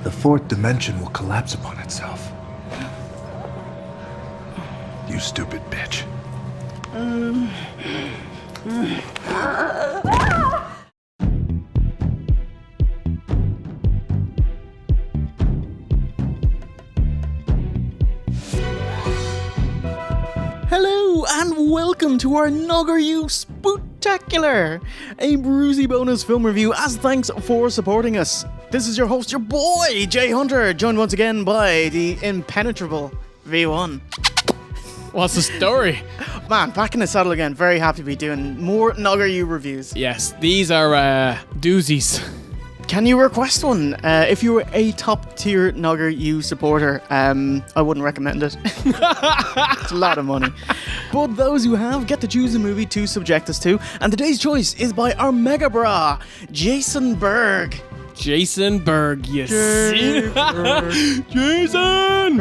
the fourth dimension will collapse upon itself. You stupid bitch. Hello and welcome to our Nogger You Spooktacular, a Brucey bonus film review as thanks for supporting us. This is your host, your boy, Jay Hunter, joined once again by the impenetrable V1. What's the story? Man, back in the saddle again, very happy to be doing more Nogger You reviews. Yes, these are doozies. Can you request one? If you were a top tier Nogger You supporter, I wouldn't recommend it. It's a lot of money. But those who have get to choose a movie to subject us to, and today's choice is by our mega bra, Jason Berg. Jason Berg, you see? Jason!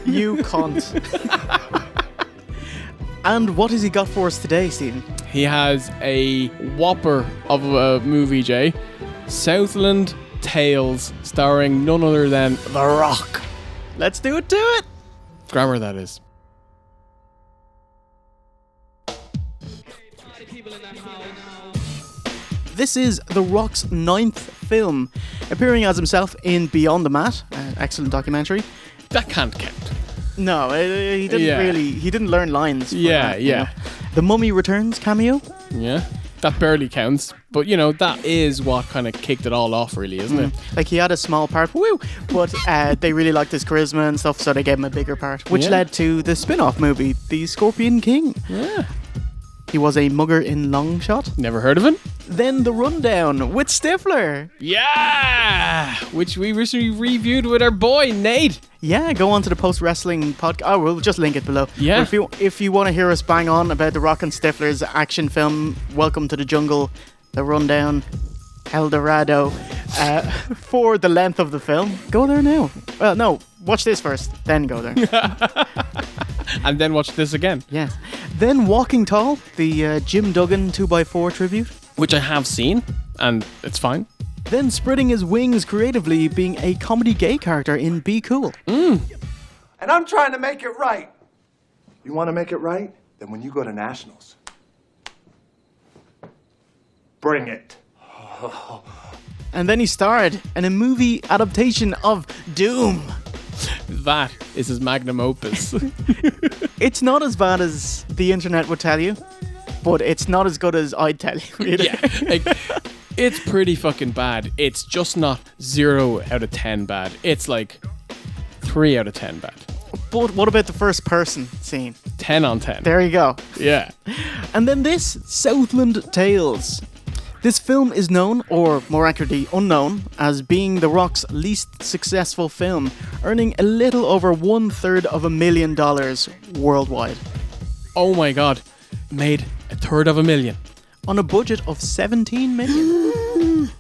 You cunt. And what has he got for us today, Stephen? He has a whopper of a movie, Jay. Southland Tales, starring none other than The Rock. Let's do it. Grammar, that is. This is The Rock's 9th film, appearing as himself in Beyond the Mat, excellent documentary. That can't count. No, he didn't he didn't learn lines. Yeah. Know. The Mummy Returns cameo. Yeah, that barely counts. But, you know, that is what kind of kicked it all off, really, isn't it? Like, he had a small part, but they really liked his charisma and stuff, so they gave him a bigger part, which led to the spin-off movie, The Scorpion King. Yeah. He was a mugger in Long Shot. Never heard of him? Then The Rundown with Stifler. Yeah! Which we recently reviewed with our boy, Nate. Yeah, go on to the post-wrestling podcast. Oh, we'll just link it below. Yeah. But if you want to hear us bang on about The Rock and Stifler's action film, Welcome to the Jungle, The Rundown, El Dorado, for the length of the film, go there now. Well, no, watch this first, then go there. And then watch this again. Yes. Then Walking Tall, the Jim Duggan 2x4 tribute. Which I have seen, and it's fine. Then spreading his wings creatively, being a comedy gay character in Be Cool. And I'm trying to make it right. You want to make it right? Then when you go to nationals, bring it. And then he starred in a movie adaptation of Doom. That is his magnum opus. It's not as bad as the internet would tell you, but it's not as good as I'd tell you. Either. Yeah, like, it's pretty fucking bad. It's just not 0 out of 10 bad. It's like 3 out of 10 bad. But what about the first person scene? 10 on 10. There you go. Yeah. And then this, Southland Tales. This film is known, or more accurately unknown, as being The Rock's least successful film, earning a little over $1/3 worldwide. Oh my god. Made $1/3 On a budget of $17 million.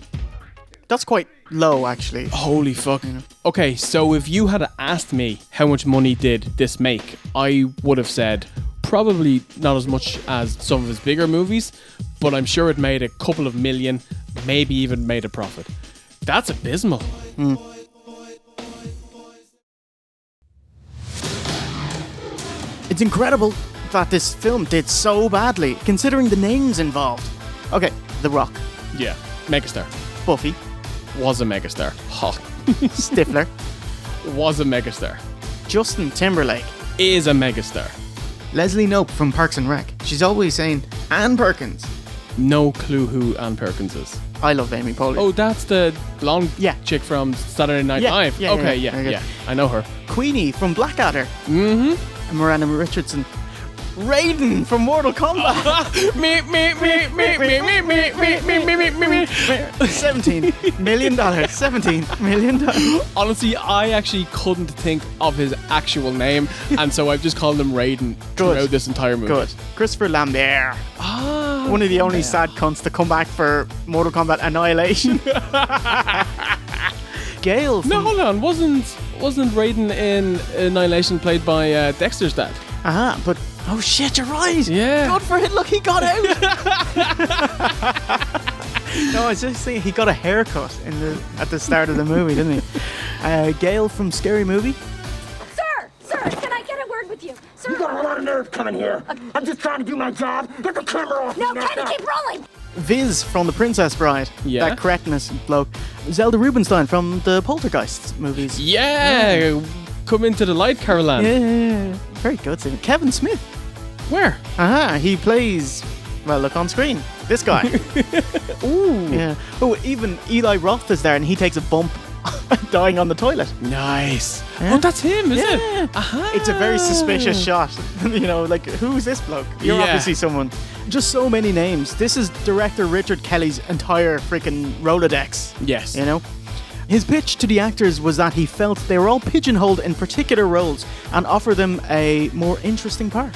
That's quite low, actually. Holy fuck. Okay, so if you had asked me how much money did this make, I would have said probably not as much as some of his bigger movies, but I'm sure it made a couple of million, maybe even made a profit. That's abysmal. It's incredible that this film did so badly, considering the names involved. Okay, The Rock, Yeah, megastar. Buffy, Was a megastar. Ha. Stifler, Was a megastar. Justin Timberlake, Is a megastar. Leslie Knope from Parks and Rec. She's always saying, Ann Perkins. No clue who Ann Perkins is. I love Amy Poehler. Oh, that's the blonde Yeah. chick from Saturday Night Yeah, Live. yeah, Okay, yeah, very good. yeah. I know her. Queenie from Blackadder. Mm-hmm. And Miranda Richardson. Raiden from Mortal Kombat. Me. $17 million. $17 million. Honestly, I actually couldn't think of his actual name, and so I've just called him Raiden Good. throughout this entire movie. Good. Christopher Lambert. One of the only sad cunts to come back for Mortal Kombat Annihilation. Gale. No, hold on. Wasn't Raiden in Annihilation played by Dexter's dad? But oh shit, you're right. Yeah. Good for him. Look, he got out. No, I was just saying he got a haircut at the start of the movie, didn't he? Gail from Scary Movie. Sir, can I get a word with you? Sir. You got a lot of nerve coming here. I'm just trying to do my job. Get the camera off. No, me, Kenny, Nessa. keep rolling. Viz from The Princess Bride. Yeah. That cretinous bloke. Zelda Rubinstein from the Poltergeist movies. Yeah, come into the light, Caroline. Yeah. Very good. Stephen. Kevin Smith. Where? He plays, well, look on screen. This guy. Ooh. Yeah. Oh, even Eli Roth is there and he takes a bump dying on the toilet. Nice. Yeah. Oh, that's him, is Yeah. it? Aha. It's a very suspicious shot. You know, like, who's this bloke? You're Yeah. obviously someone. Just so many names. This is director Richard Kelly's entire freaking Rolodex. Yes. You know? His pitch to the actors was that he felt they were all pigeonholed in particular roles and offer them a more interesting part.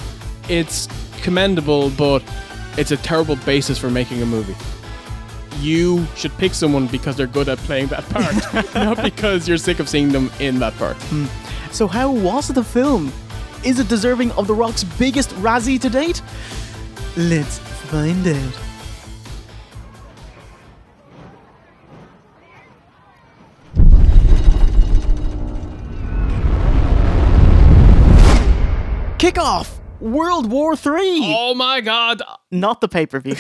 It's commendable, but it's a terrible basis for making a movie. You should pick someone because they're good at playing that part, not because you're sick of seeing them in that part. So how was the film? Is it deserving of The Rock's biggest Razzie to date? Let's find out. Kickoff! World War III! Oh my god! Not the pay-per-view.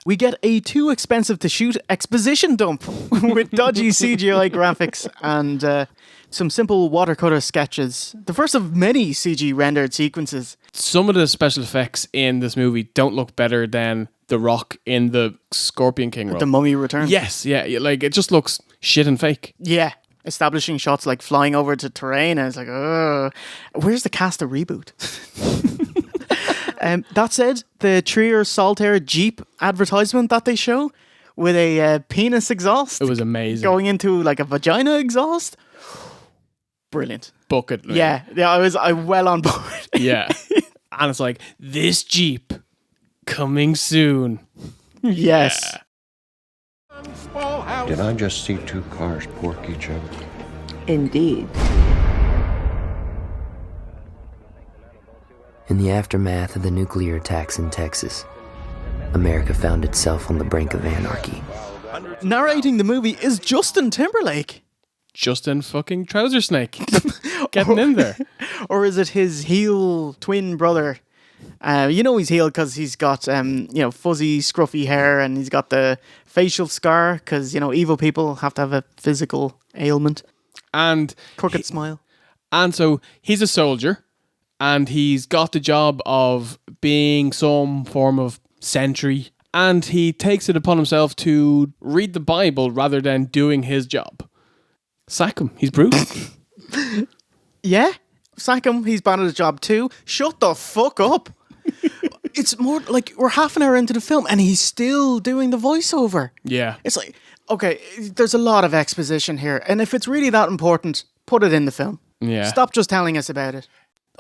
We get a too expensive to shoot exposition dump with dodgy CGI graphics and some simple watercolor sketches. The first of many CG rendered sequences. Some of the special effects in this movie don't look better than The Rock in the Scorpion King role. The Mummy Returns. Yes, yeah, like it just looks shit and fake. Yeah. Establishing shots like flying over to terrain, and it's like, oh, where's the cast of Reboot? That said, the Trier Saltair Jeep advertisement that they show with a penis exhaust It was amazing. going into like a vagina exhaust, brilliant. Bucket. man. Yeah, I'm well on board. Yeah. And it's like, this Jeep coming soon. Yes. Did I just see two cars pork each other? Indeed. In the aftermath of the nuclear attacks in Texas, America found itself on the brink of anarchy. Narrating the movie is Justin Timberlake. Justin fucking Trouser Snake. Getting in there. Or is it his heel twin brother? You know he's heel because he's got fuzzy, scruffy hair, and he's got the facial scar because evil people have to have a physical ailment. And Crooked smile. And so he's a soldier, and he's got the job of being some form of sentry, and he takes it upon himself to read the Bible rather than doing his job. Sack him. He's brutal. Yeah, sack him. He's bad at his job too. Shut the fuck up. It's more like we're half an hour into the film and he's still doing the voiceover. Yeah. It's like, okay, there's a lot of exposition here, and if it's really that important, put it in the film. Yeah. Stop just telling us about it.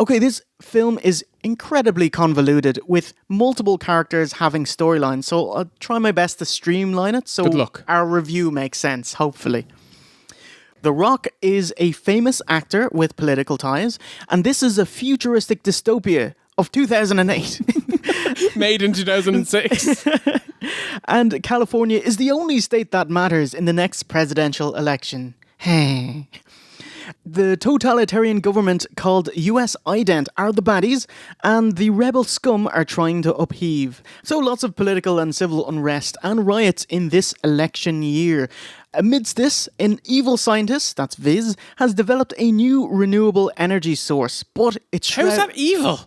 Okay, this film is incredibly convoluted with multiple characters having storylines, so I'll try my best to streamline it so Good luck. our review makes sense, hopefully. The Rock is a famous actor with political ties, and this is a futuristic dystopia of 2008. Made in 2006. And California is the only state that matters in the next presidential election. The totalitarian government called US Ident are the baddies, and the rebel scum are trying to upheave. So lots of political and civil unrest and riots in this election year. Amidst this, an evil scientist, that's Viz, has developed a new renewable energy source, but it's How's that evil?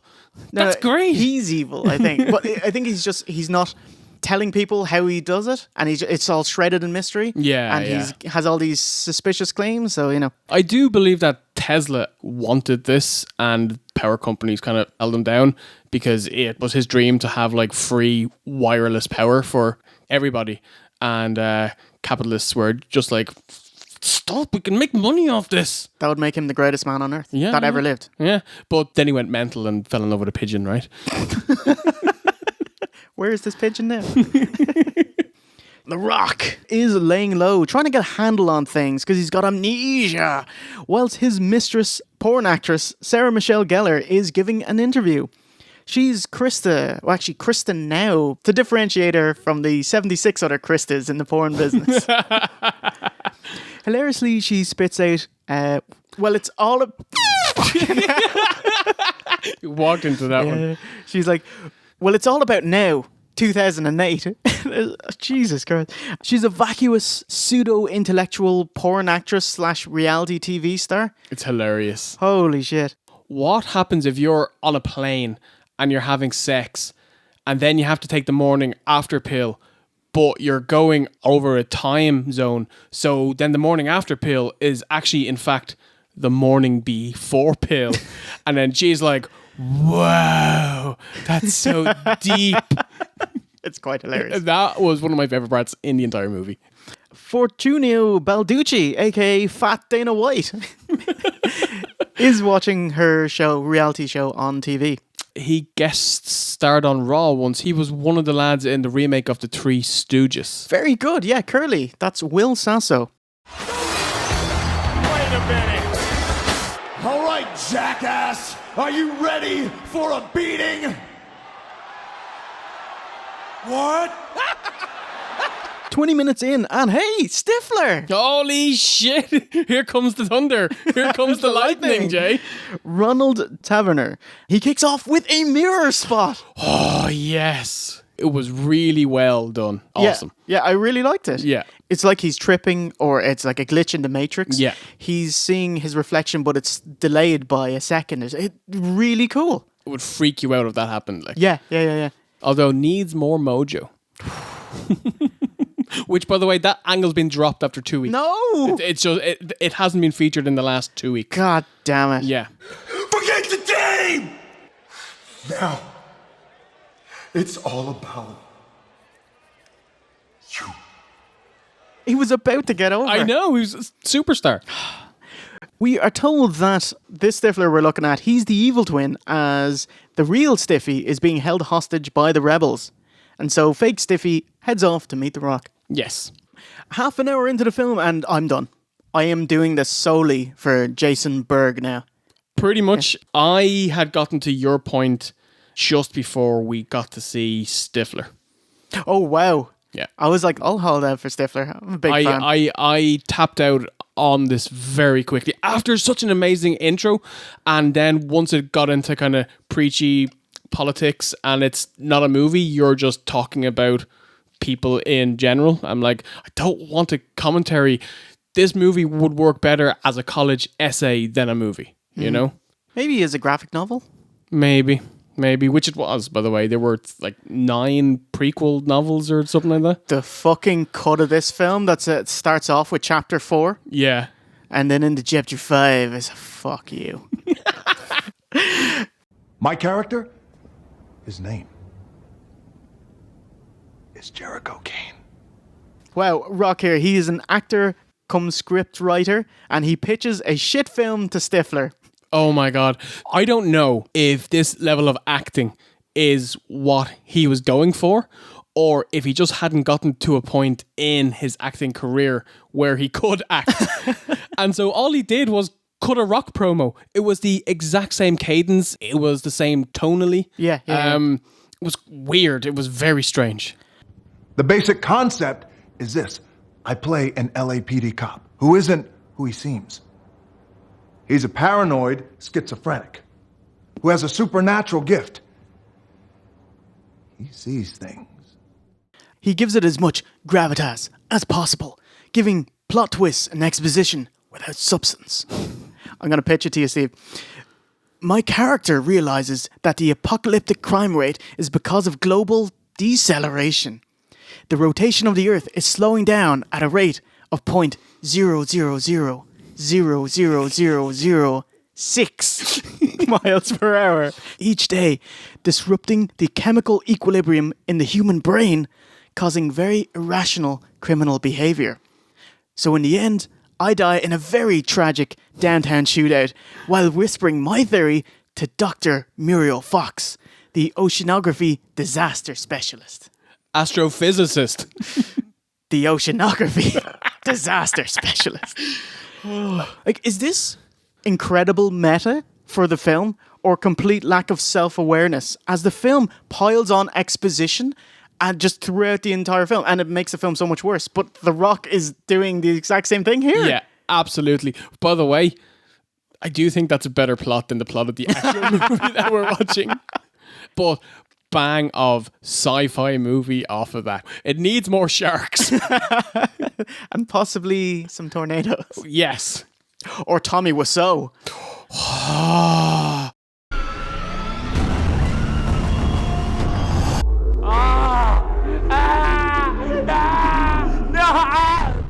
That's great. He's evil, I think. But I think he's not telling people how he does it, and it's all shredded in mystery. Yeah, and yeah. he has all these suspicious claims, so I do believe that Tesla wanted this and power companies kind of held him down because it was his dream to have like free wireless power for everybody. And capitalists were just like, stop, we can make money off this. that would make him the greatest man on earth Yeah, that yeah. ever lived. Yeah. But then he went mental and fell in love with a pigeon, right? Where is this pigeon now? The Rock is laying low, trying to get a handle on things because he's got amnesia, whilst his mistress, porn actress Sarah Michelle Gellar, is giving an interview. She's Krista. Well, actually, Krista now, to differentiate her from the 76 other Kristas in the porn business. Hilariously, she spits out, well, it's all... You walked into that one. She's like, well, it's all about now. 2008. Jesus Christ. She's a vacuous, pseudo-intellectual porn actress / reality TV star. It's hilarious. Holy shit. What happens if you're on a plane and you're having sex and then you have to take the morning after pill, but you're going over a time zone? So then the morning after pill is actually, in fact, the morning before pill. And then she's like, wow, that's so deep. It's quite hilarious. That was one of my favorite parts in the entire movie. Fortunio Balducci, aka Fat Dana White, is watching her reality show on TV. He guest starred on Raw once. He was one of the lads in the remake of The Three Stooges. Very good, yeah, Curly. That's Will Sasso. Wait a minute. All right, jackass. Are you ready for a beating? What? 20 minutes in, and hey, Stifler! Holy shit! Here comes the thunder. Here comes the lightning, Jay. Ronald Taverner. He kicks off with a mirror spot. Oh, yes. It was really well done. Awesome. Yeah, I really liked it. Yeah. It's like he's tripping, or it's like a glitch in the Matrix. Yeah. He's seeing his reflection, but it's delayed by a second. It's really cool. It would freak you out if that happened. Like. Yeah. Although needs more mojo. Which, by the way, that angle's been dropped after 2 weeks. No! It's just it hasn't been featured in the last 2 weeks. God damn it. Yeah. Forget the game! Now, it's all about you. He was about to get over. I know, he was a superstar. We are told that this Stifler we're looking at, he's the evil twin, as the real Stiffy is being held hostage by the rebels. And so fake Stiffy heads off to meet The Rock. Yes. Half an hour into the film and I'm done. I am doing this solely for Jason Berg now. Pretty much. I had gotten to your point just before we got to see Stifler. Oh, wow. Yeah. I was like, I'll hold out for Stifler. I'm a big fan. I tapped out on this very quickly after such an amazing intro, and then once it got into kind of preachy politics and it's not a movie, you're just talking about people in general. I'm like, I don't want a commentary. This movie would work better as a college essay than a movie, you know? Maybe as a graphic novel. Maybe, which it was, by the way. There were like 9 prequel novels or something like that. The fucking cut of this film that starts off with chapter 4 Yeah. and then into chapter 5 is fuck you. My character, his name is Jericho Kane. Wow, Rock here. He is an actor come script writer and he pitches a shit film to Stifler. Oh my God. I don't know if this level of acting is what he was going for, or if he just hadn't gotten to a point in his acting career where he could act. And so all he did was cut a Rock promo. It was the exact same cadence. It was the same tonally. Yeah. It was weird. It was very strange. The basic concept is this. I play an LAPD cop who isn't who he seems. He's a paranoid schizophrenic who has a supernatural gift. He sees things. He gives it as much gravitas as possible, giving plot twists and exposition without substance. I'm going to pitch it to you, Steve. My character realizes that the apocalyptic crime rate is because of global deceleration. The rotation of the Earth is slowing down at a rate of 0.0000006 miles per hour each day, disrupting the chemical equilibrium in the human brain, causing very irrational criminal behavior. So in the end, I die in a very tragic downtown shootout while whispering my theory to Dr. Muriel Fox, the oceanography disaster specialist. Astrophysicist. The oceanography disaster specialist. Like, is this incredible meta for the film or complete lack of self-awareness, as the film piles on exposition and just throughout the entire film, and it makes the film so much worse. But The Rock is doing the exact same thing here. Yeah, absolutely. By the way, I do think that's a better plot than the plot of the actual movie that we're watching. But bang of sci-fi movie off of that. It needs more sharks. And possibly some tornadoes. Yes. Or Tommy Wiseau.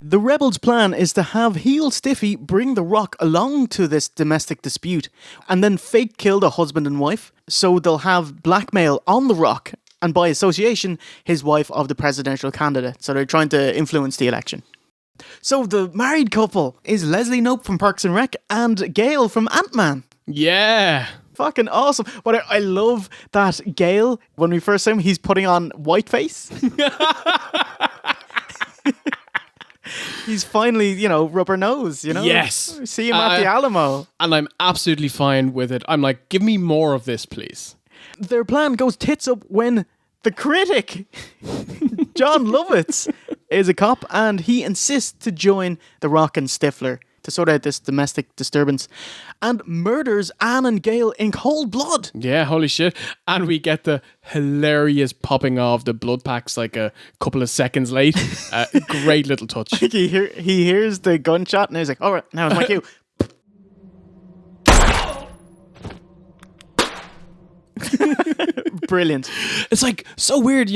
The rebels' plan is to have Heel Stiffy bring The Rock along to this domestic dispute and then fake kill the husband and wife, so they'll have blackmail on The Rock and by association his wife of the presidential candidate. So they're trying to influence the election. So the married couple is Leslie Knope from Parks and Rec and Gale from Ant-Man. Yeah. Fucking awesome. But I love that Gale, when we first see him, he's putting on whiteface. He's finally, rubber nose, Yes. See him at the Alamo. And I'm absolutely fine with it. I'm like, give me more of this, please. Their plan goes tits up when the critic, John Lovitz, is a cop and he insists to join The Rock and Stifler to sort out this domestic disturbance and murders Anne and Gale in cold blood. Yeah, holy shit. And we get the hilarious popping of the blood packs like a couple of seconds late. Great little touch. He hears the gunshot and he's like, all right, now it's my cue. Brilliant. It's like so weird,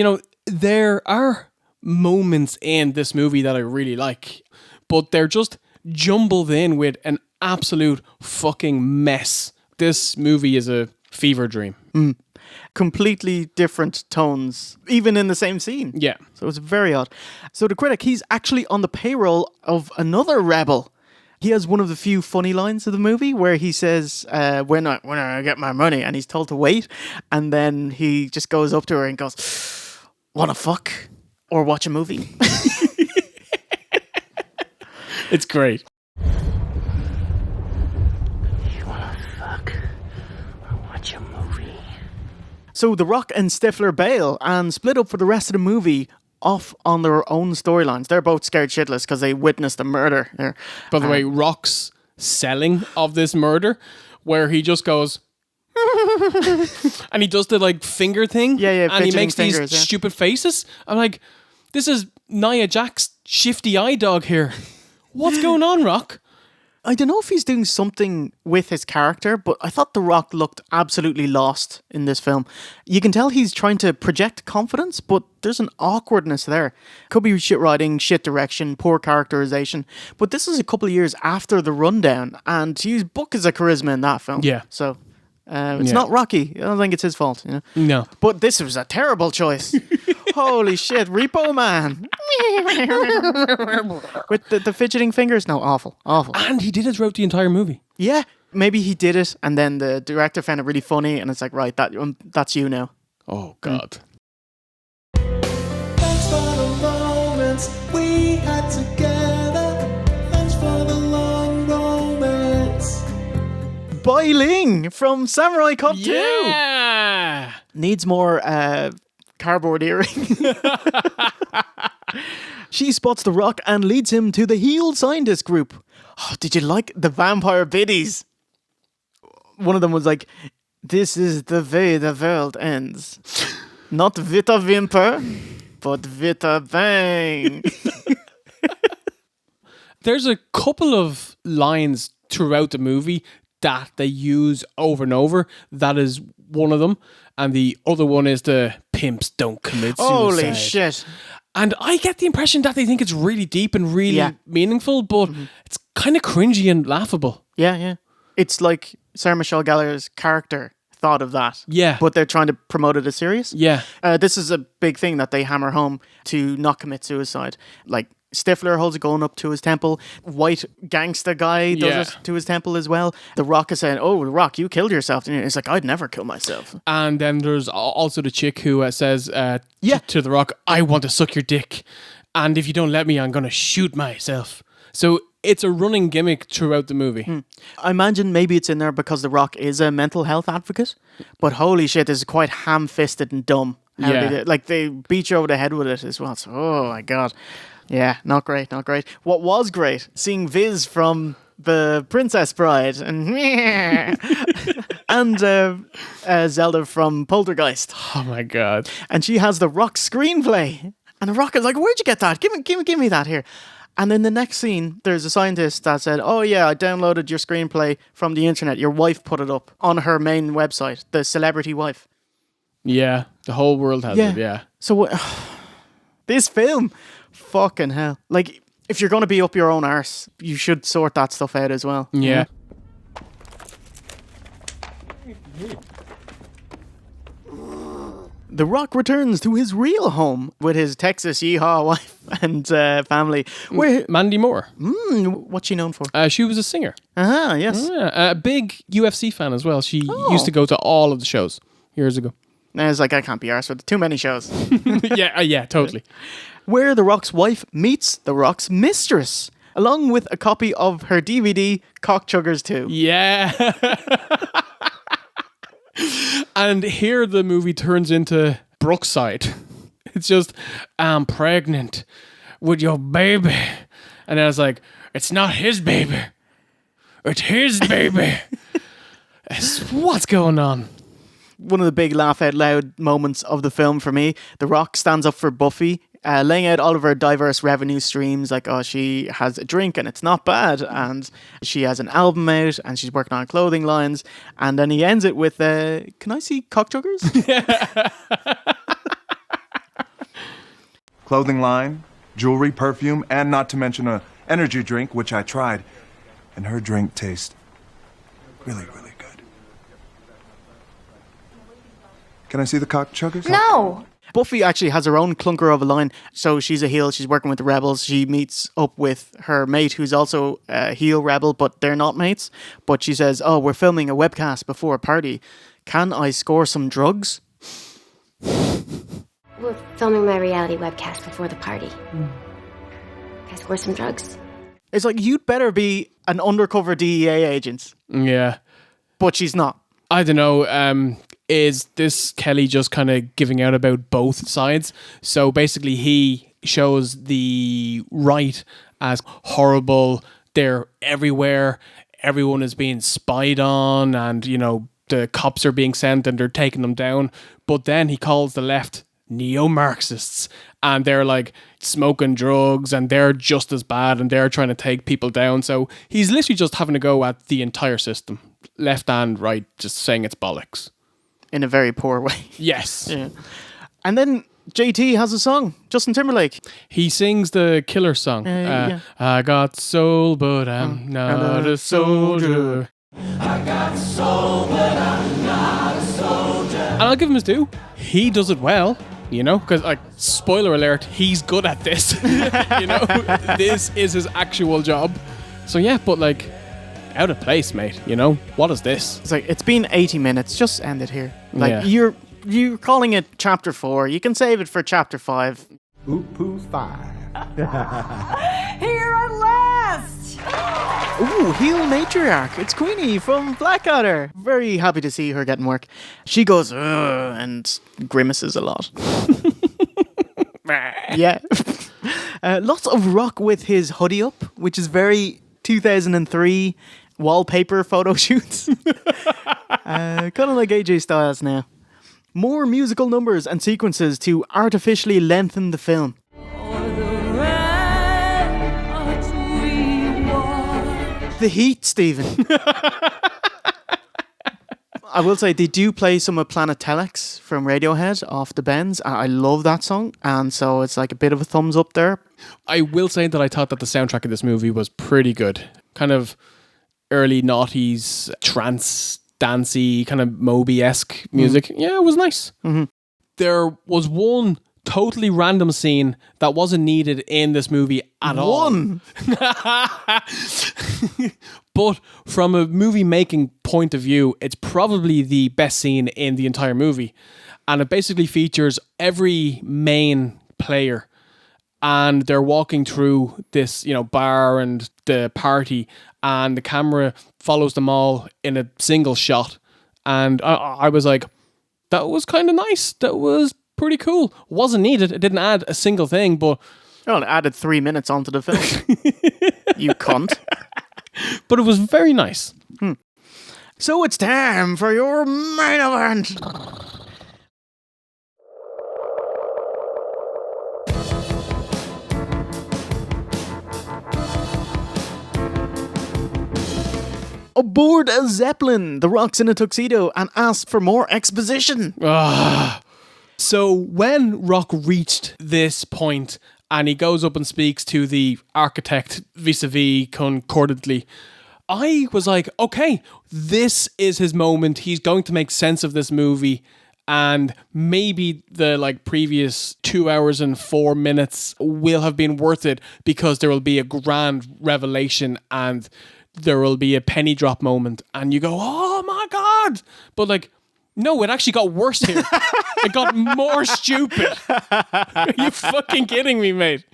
there are moments in this movie that I really like, but they're just jumbled in with an absolute fucking mess. This movie is a fever dream. Completely different tones, even in the same scene. Yeah. So it's very odd. So the critic, he's actually on the payroll of another rebel. He has one of the few funny lines of the movie where he says, when I get my money, and he's told to wait. And then he just goes up to her and goes, wanna fuck or watch a movie? It's great. So The Rock and Stifler bail and split up for the rest of the movie off on their own storylines. They're both scared shitless because they witnessed a murder there. By the way, Rock's selling of this murder, where he just goes, and he does the finger thing. Yeah, and he fidgeting makes fingers, these yeah. stupid faces. I'm like, this is Nia Jax's shifty eye dog here. What's going on, Rock? I don't know if he's doing something with his character, but I thought The Rock looked absolutely lost in this film. You can tell he's trying to project confidence, but there's an awkwardness there. Could be shit writing, shit direction, poor characterization. But this is a couple of years after The Rundown, and his book is a charisma in that film. Yeah. So it's not Rocky. I don't think it's his fault. No. But this was a terrible choice. Holy shit, Repo Man. With the fidgeting fingers? No, awful. And he did it throughout the entire movie. Yeah, maybe he did it, and then the director found it really funny, and it's like, right, that's you now. Oh, God. Thanks for the moments we had together. Thanks for the long romance. Bai Ling from Samurai Cop 2 Yeah. needs more cardboard earring. She spots The Rock and leads him to the Heel Scientist group. Oh, did you like the vampire biddies? One of them was like, this is the way the world ends. Not Vita Vimper, but Vita Bang. There's a couple of lines throughout the movie that they use over and over. That is one of them. And the other one is the pimps don't commit suicide. Holy shit. And I get the impression that they think it's really deep and really Yeah. meaningful, but it's kind of cringy and laughable. Yeah. It's like Sarah Michelle Gellar's character thought of that. Yeah. But they're trying to promote it as serious. Yeah. This is a big thing that they hammer home to not commit suicide. Like, Stifler holds a gun up to his temple. White gangsta guy does Yeah. it to his temple as well. The Rock is saying, oh, The Rock, you killed yourself. And it's like, I'd never kill myself. And then there's also the chick who says Yeah. to The Rock, I want to suck your dick. And if you don't let me, I'm going to shoot myself. So It's a running gimmick throughout the movie. I imagine maybe it's in there because The Rock is a mental health advocate, but holy shit, this is quite ham-fisted and dumb. How Yeah. they did- like they beat you over the head with it as well. So, oh my god, yeah, not great, not great. What was great, seeing Viz from The Princess Bride and and Zelda from Poltergeist, Oh my god. and she has The Rock screenplay, and The Rock is like, "Where'd you get that? Give me that here." And then the next scene, there's a scientist that said, "Oh yeah, I downloaded your screenplay from the internet. Your wife put it up on her main website, the celebrity wife." Yeah, the whole world has it, yeah. So this film, fucking hell. Like, if you're going to be up your own arse, you should sort that stuff out as well. Yeah. The Rock returns to his real home with his Texas yeehaw wife and family. Where, Mandy Moore. what's she known for? She was a singer. Yes. Yeah, a big UFC fan as well. She used to go to all of the shows years ago. And I was like, I can't be arsed with too many shows. Yeah, totally. Where The Rock's wife meets The Rock's mistress, along with a copy of her DVD, Cockchuggers 2. Yeah. And here the movie turns into Brookside. It's just, I'm pregnant with your baby. And I was like, it's not his baby. It's his baby. What's going on? One of the big laugh out loud moments of the film for me. The Rock stands up for Buffy, laying out all of her diverse revenue streams, like, oh, she has a drink and it's not bad, and she has an album out and she's working on clothing lines, and then he ends it with, can I see Cockchuggers? Clothing line, jewelry, perfume, and not to mention a energy drink, which I tried. And her drink tastes really, really good. Can I see the cock chuggers? No! Buffy actually has her own clunker of a line. So she's a heel. She's working with the rebels. She meets up with her mate, who's also a heel rebel, but they're not mates. But she says, "Oh, we're filming a webcast before a party. Can I score some drugs?" We're filming my reality webcast before the party. Guys, score some drugs. It's like, you'd better be an undercover DEA agent, Yeah. but she's not. I don't know. Is this Kelly just kind of giving out about both sides? So basically, he shows the right as horrible. They're everywhere. Everyone is being spied on, and the cops are being sent, and they're taking them down. But then he calls the left neo-Marxists, and they're like smoking drugs, and they're just as bad, and they're trying to take people down. So he's literally just having a go at the entire system, left and right, just saying it's bollocks. In a very poor way. Yes. Yeah. And then JT has a song, Justin Timberlake. He sings the Killer song. Yeah. I got soul, but I'm not a soldier. And I'll give him his due. He does it well, because, like, spoiler alert, he's good at this. This is his actual job. So yeah, but like, out of place, mate. What is this? It's like, it's been 80 minutes, just end it here. Like, Yeah. you're calling it chapter 4. You can save it for chapter 5. Oop-poo 5. Here at last! Ooh, heel matriarch. It's Queenie from Blackadder. Very happy to see her getting work. She goes, ugh, and grimaces a lot. Yeah. Lots of Rock with his hoodie up, which is very 2003 wallpaper photo shoots. Kind of like AJ Styles now. More musical numbers and sequences to artificially lengthen the film. The Heat, Stephen. I will say they do play some of Planet Telex from Radiohead off the bends. I love that song, and so it's like a bit of a thumbs up there. I will say that I thought that the soundtrack of this movie was pretty good. Kind of early noughties, trance, dancey, kind of Moby-esque music. Yeah, it was nice. Mm-hmm. There was one totally random scene that wasn't needed in this movie at all. But from a movie making point of view, it's probably the best scene in the entire movie. And it basically features every main player and they're walking through this, bar and the party, and the camera follows them all in a single shot. And I was like, that was kind of nice. That was pretty cool. Wasn't needed. It didn't add a single thing, but Well, it added 3 minutes onto the film. You cunt. it was very nice. So it's time for your main event. Aboard a Zeppelin, The Rock's in a tuxedo and asks for more exposition. So when Rock reached this point and he goes up and speaks to the architect vis-a-vis concordantly, I was like, okay, this is his moment. He's going to make sense of this movie, and maybe the previous 2 hours and 4 minutes will have been worth it because there will be a grand revelation and there will be a penny drop moment, and you go, oh my God. But no, it actually got worse here. It got more stupid. Are you fucking kidding me, mate?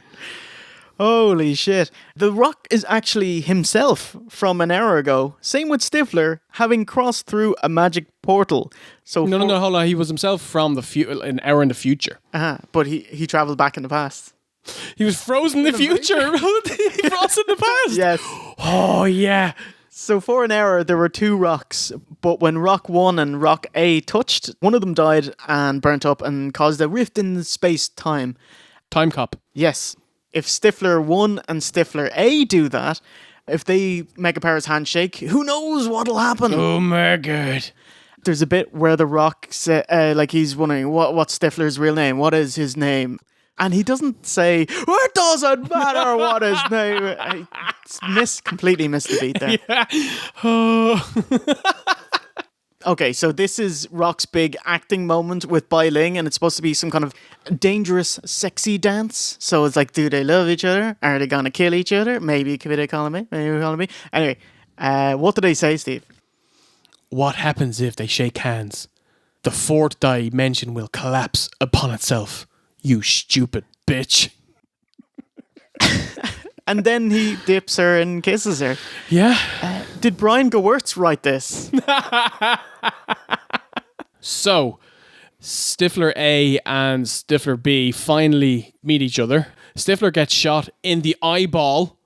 Holy shit. The Rock is actually himself from an hour ago. Same with Stifler, having crossed through a magic portal. So No, hold on. He was himself from an hour in the future. But he travelled back in the past. He was frozen in the future. He frozen in the past. Yes. Oh, yeah. So for an hour, there were 2 rocks, but when Rock 1 and Rock A touched, one of them died and burnt up and caused a rift in space-time. Time cop. Yes. If Stifler 1 and Stifler A do that, if they make a Paris handshake, who knows what'll happen? Oh, my God. There's a bit where the Rock, he's wondering, what's Stifler's real name? What is his name? And he doesn't say, it doesn't matter what his name is. Completely missed the beat there. Yeah. Oh. Okay, so this is Rock's big acting moment with Bai Ling, and it's supposed to be some kind of dangerous, sexy dance. So it's like, do they love each other? Are they gonna kill each other? Maybe commit a colony. Maybe colony. Anyway, what do they say, Steve? What happens if they shake hands? The fourth dimension will collapse upon itself. You stupid bitch. And then he dips her and kisses her. Yeah. Did Brian Gewirtz write this? So, Stifler A and Stifler B finally meet each other. Stifler gets shot in the eyeball,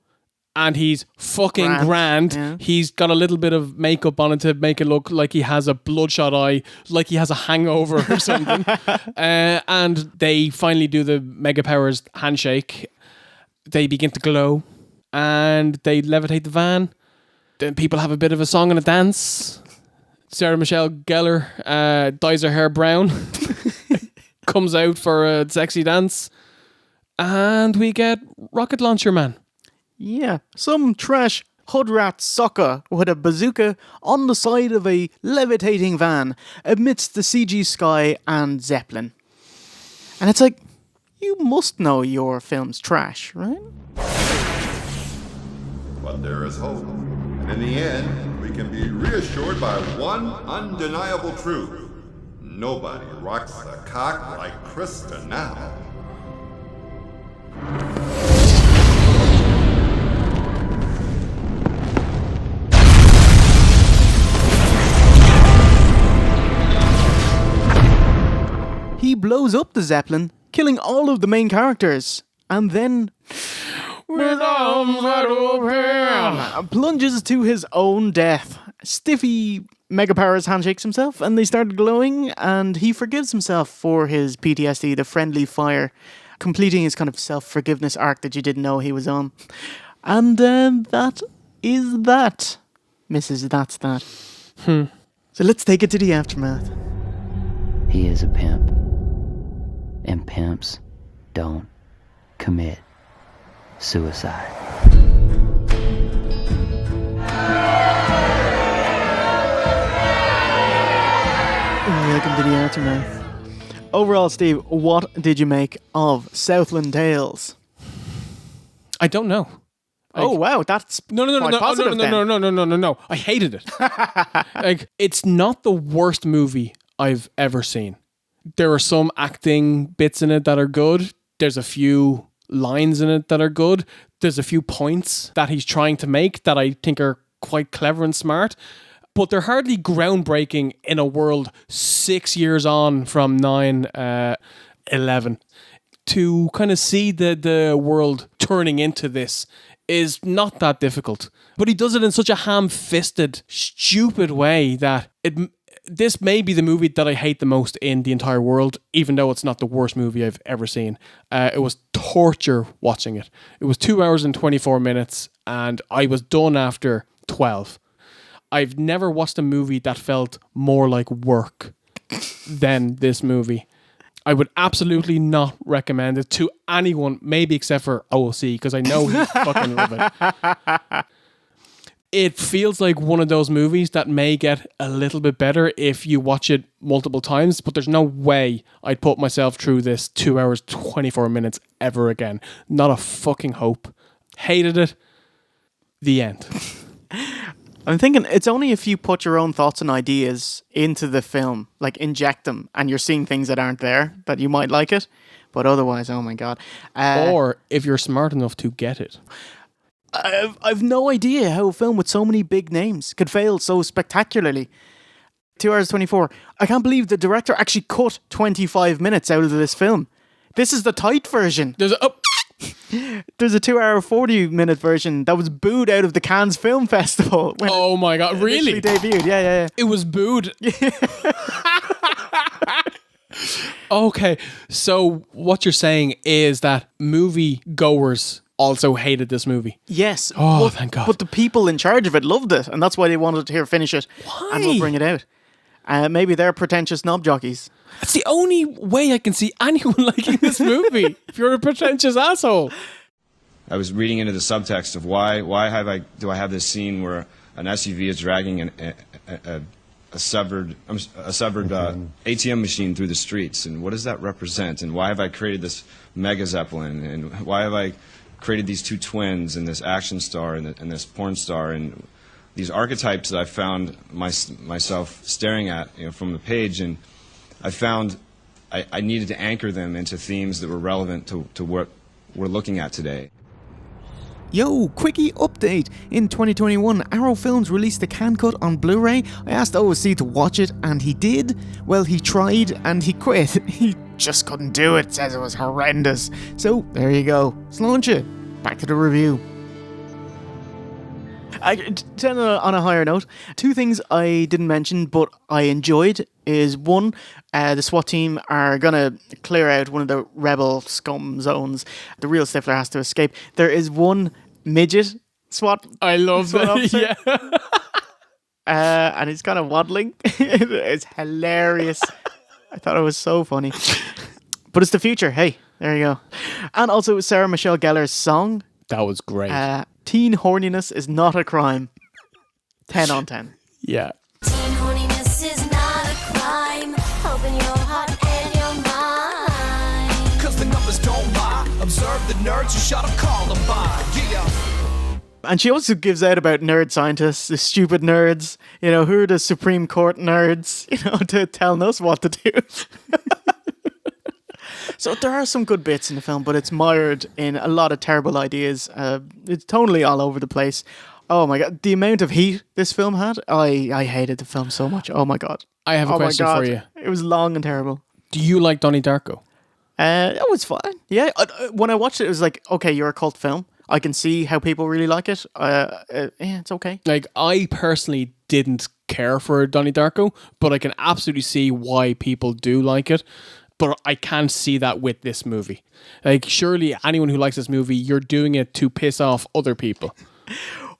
and he's fucking grand. Yeah. He's got a little bit of makeup on it to make it look like he has a bloodshot eye, like he has a hangover or something. And they finally do the Mega Powers handshake. They begin to glow, and they levitate the van. Then people have a bit of a song and a dance. Sarah Michelle Gellar dyes her hair brown, comes out for a sexy dance, and we get Rocket Launcher Man. Yeah, some trash hood rat sucker with a bazooka on the side of a levitating van amidst the CG sky and Zeppelin. And it's like, you must know your film's trash, right? But there is hope. And in the end, we can be reassured by one undeniable truth. Nobody rocks a cock like Krista now. He blows up the Zeppelin, killing all of the main characters, and then With arms wide open. plunges to his own death. Stiffy Mega Powers handshakes himself, and they start glowing, and he forgives himself for his PTSD, the friendly fire, completing his kind of self-forgiveness arc that you didn't know he was on. And that is that. Mrs. That's That. So let's take it to the aftermath. He is a pimp. And pimps don't commit suicide. Welcome to the aftermath. Overall, Steve, what did you make of Southland Tales? I don't know. Oh wow, that's quite positive then. No. I hated it. It's not the worst movie I've ever seen. There are some acting bits in it that are good. There's a few lines in it that are good. There's a few points that he's trying to make that I think are quite clever and smart, but they're hardly groundbreaking in a world 6 years on from 9/11. To kind of see the world turning into this is not that difficult. But he does it in such a ham-fisted, stupid way that this may be the movie that I hate the most in the entire world, even though it's not the worst movie I've ever seen. It was torture watching it. It was 2 hours and 24 minutes, and I was done after 12. I've never watched a movie that felt more like work than this movie. I would absolutely not recommend it to anyone, maybe except for OLC, because I know he'd fucking love it. It feels like one of those movies that may get a little bit better if you watch it multiple times, but there's no way I'd put myself through this 2 hours, 24 minutes ever again. Not a fucking hope. Hated it. The end. I'm thinking it's only if you put your own thoughts and ideas into the film, like inject them, and you're seeing things that aren't there, that you might like it. But otherwise, oh my God. Or if you're smart enough to get it. I've no idea how a film with so many big names could fail so spectacularly. 2 hours 24. I can't believe the director actually cut 25 minutes out of this film. This is the tight version. There's a 2 hour 40-minute version that was booed out of the Cannes Film Festival. When oh my God, really? Debuted. Yeah. It was booed. Okay, so what you're saying is that movie goers also hated this movie. Yes. Oh, thank God. But the people in charge of it loved it, and that's why they wanted to finish it. Why? And we'll bring it out. Maybe they're pretentious knob jockeys. That's the only way I can see anyone liking this movie. If you're a pretentious asshole. I was reading into the subtext of why do I have this scene where an SUV is dragging a severed ATM machine through the streets, and what does that represent? And why have I created this mega Zeppelin? And why have I created these two twins and this action star and this porn star, and these archetypes that I found myself staring at, from the page, and I found I needed to anchor them into themes that were relevant to what we're looking at today. Yo, quickie update. In 2021, Arrow Films released the Can Cut on Blu-ray. I asked OSC to watch it, and he did. Well, he tried, and he quit. He just couldn't do it, says it was horrendous. So, there you go. Let's launch it. Back to the review. On a higher note, two things I didn't mention, but I enjoyed, is one, the SWAT team are going to clear out one of the rebel scum zones. The real Stifler has to escape. There is one midget SWAT. I love that. Yeah. And he's kind of waddling. It's hilarious. I thought it was so funny. But it's the future. Hey, there you go. And also Sarah Michelle Gellar's song. That was great. Teen horniness is not a crime. 10 on 10. Yeah. Teen horniness is not a crime. Open your heart and your mind. Cause the numbers don't lie. Observe the nerds who shot up Columbine. Yeah. And she also gives out about nerd scientists, the stupid nerds, who are the Supreme Court nerds, to telling us what to do. So there are some good bits in the film, but it's mired in a lot of terrible ideas. It's totally all over the place. Oh my God. The amount of heat this film had, I hated the film so much. Oh my God. I have a question for you. It was long and terrible. Do you like Donnie Darko? It was fine. Yeah. When I watched it, it was like, okay, you're a cult film. I can see how people really like it. Yeah, it's okay. Like, I personally didn't care for Donnie Darko, but I can absolutely see why people do like it. But I can't see that with this movie. Like, surely anyone who likes this movie, you're doing it to piss off other people.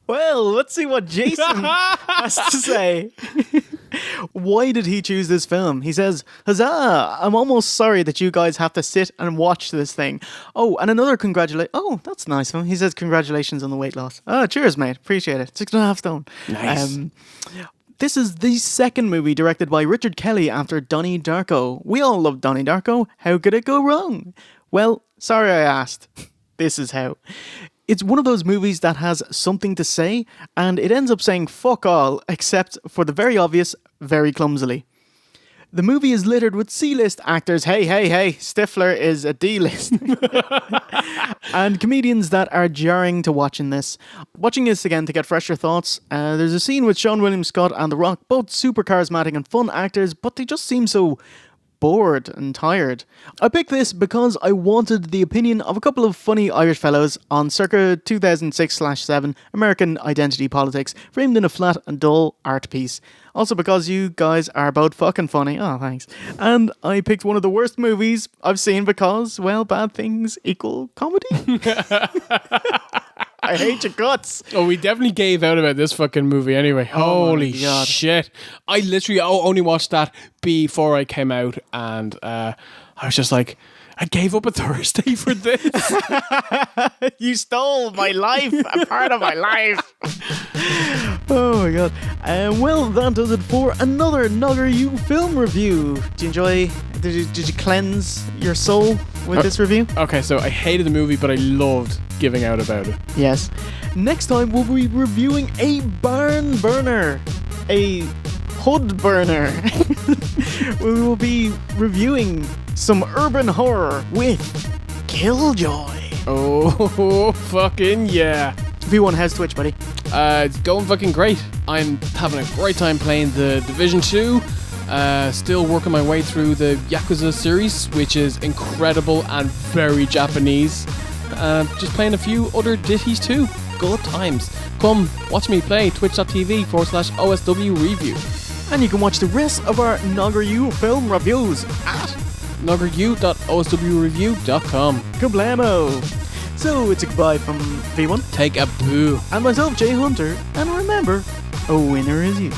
Well, let's see what Jason has to say. Why did he choose this film? He says, "Huzzah! I'm almost sorry that you guys have to sit and watch this thing." Oh, and another congratulate. Oh, that's nice of him. He says, "Congratulations on the weight loss." Oh, cheers, mate. Appreciate it. 6.5 stone. Nice. This is the second movie directed by Richard Kelly after Donnie Darko. We all love Donnie Darko. How could it go wrong? Well, sorry I asked. This is how. It's one of those movies that has something to say, and it ends up saying fuck all, except for the very obvious, very clumsily. The movie is littered with C-list actors. Hey, Stifler is a D-list. And comedians that are jarring to watching this. Watching this again to get fresher thoughts, there's a scene with Sean William Scott and The Rock, both super charismatic and fun actors, but they just seem so bored and tired. I picked this because I wanted the opinion of a couple of funny Irish fellows on circa 2006/7 American identity politics, framed in a flat and dull art piece. Also because you guys are both fucking funny. Oh, thanks. And I picked one of the worst movies I've seen because, well, bad things equal comedy. I hate your guts. Oh, we definitely gave out about this fucking movie anyway. Oh Holy my God. shit. I literally only watched that before I came out, and I was just like, I gave up a Thursday for this. You stole my life, a part of my life. Oh my god. Well, that does it for another Nugger You film review. Did you enjoy? Did you cleanse your soul with this review? Okay, so I hated the movie, but I loved giving out about it. Yes. Next time we'll be reviewing a barn burner. A hood burner. We will be reviewing some urban horror with Killjoy. Oh, fucking yeah. V1, how's Twitch, buddy? It's going fucking great. I'm having a great time playing the Division 2. Still working my way through the Yakuza series, which is incredible and very Japanese. Just playing a few other ditties too. Good times. Come watch me play twitch.tv/OSW review. And you can watch the rest of our Nugger You film reviews at nuggeryou.oswreview.com. Kablamo. So it's a goodbye from V1. Take a boo. And myself, Jay Hunter. And remember, a winner is you.